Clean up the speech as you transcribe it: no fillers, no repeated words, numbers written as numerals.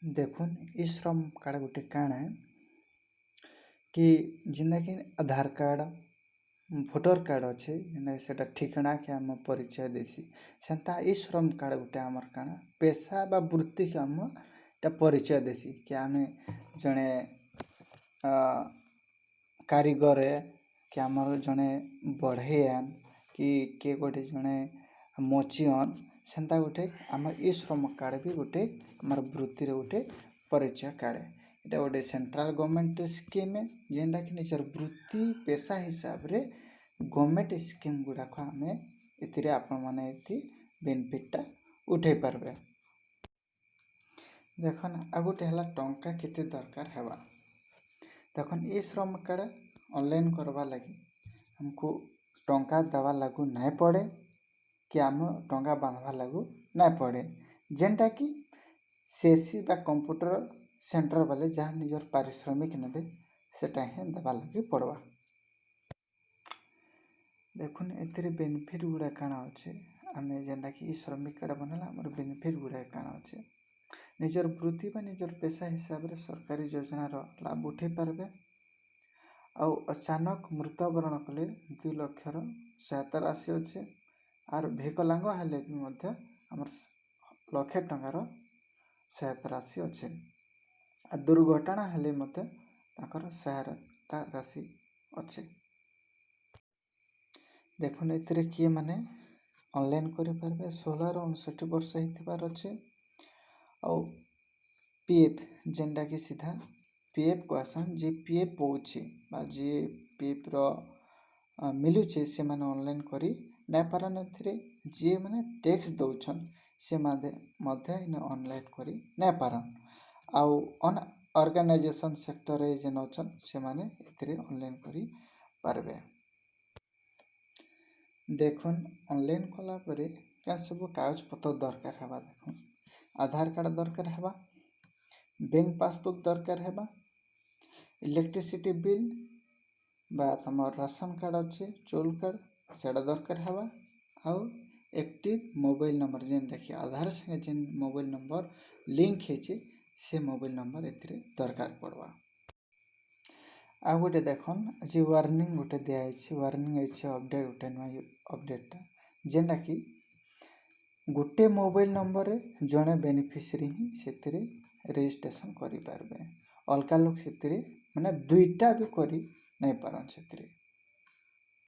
देखुन ई श्रम कार्ड गोटे काଣା कि जिंदाकि आधार कार्ड भोटर कार्ड अच्छे जेना सेटा ठिकाना के आम परिचय देसी सेंता ई श्रम कार्ड गोटे आमर काଣା पेशा बा वृत्ति के आम परिचय देसी कि आम जड़े कारीगर कि आमर जड़े बढ़ेन कि किए गोटे जड़े मचियन सेंता गोटे आम ई श्रम कार्ड भी गोटे आमर वृत्ति गोटे परिचय कार्ड इटा गोटे सेंट्रल गवर्नमेंट स्कीम जेनटा कि निजर वृत्ति पेशा हिसाब रे गवर्नमेंट स्कीम गुड़ाक आम ए आपण मैंने बेनिफिटा उठे पार्बे। देखन आ गोटे है टंका केते दरकार हेबा देखन ई श्रम कार्ड ऑनलाइन करवा लगी हमको टंका दवा लागू नहीं पड़े कि आम टंका बांधवा लागू नहीं पड़े जेनटा कि सीएससी बा कंप्यूटर सेंटर वाले जहाँ निजर पारिश्रमिक ने सेटा ही दवा लगी पड़वा। देखुन एतिर बेनिफिट गुड़ा काଣା अच्छे आम जेनटा कि ई श्रमिक कार्ड बनला आमर बेनिफिट गुड़ा काଣା अच्छे निजर वृत्ति बा निजर पेशा हिसाब रे सरकारी योजनार लाभ उठे पार्बे। आउ अचानक मृत्युवरण कले 2 लाख सहायता राशि अच्छे आर विकलांग हेले भी मध्य आमर 1 लाख टंकार सहायता राशि अच्छे आ दुर्घटना हेले मध्य ताकर सहायता राशि अच्छे। देखुन एतिरे किए माने ऑनलाइन करि पारबे 16 ରୁ 59 वर्ष हितबार अच्छे आउ पीएफ जेनटा कि सीधा पीएफ को आसन जे पीएफ पौछि बा जे पीएफ रो मिलुचे से माने ऑनलाइन करी नै पारन एथिरे जे माने टैक्स दउछन से मध्य इन ऑनलाइन करी नै पारन आउ अन ऑर्गेनाइजेशन सेक्टर रे जे नछन से माने एथिरे ऑनलाइन करी पारबे। देखुन ऑनलाइन कला परे क्या सब कागज पत्र दरकार हेबा देखुन आधार कार्ड दरकार हेबा बैंक पासबुक दरकार हेबा इलेक्ट्रिसिटी बिल बा तमर राशन कार्ड अच्छे चौल कार्ड सेटा दरकार हेबा आउ एक्टिव मोबाइल नंबर जेनटा कि आधार संगे जेन मोबाइल नंबर लिंक हेचे से मोबाइल नंबर एथिरे दरकार पड़वा। आ गोटे देखन जे वार्निंग गोटे दिया वार्निंग अपडेट गोटे नुआ अपडेटा जेनटा कि गोटे मोबाइल नंबर रे जड़े बेनिफिशियरी ही से रजिस्ट्रेशन करि पारबे अलगा लोग से माने दुईटा भी करि नहीं पारन से।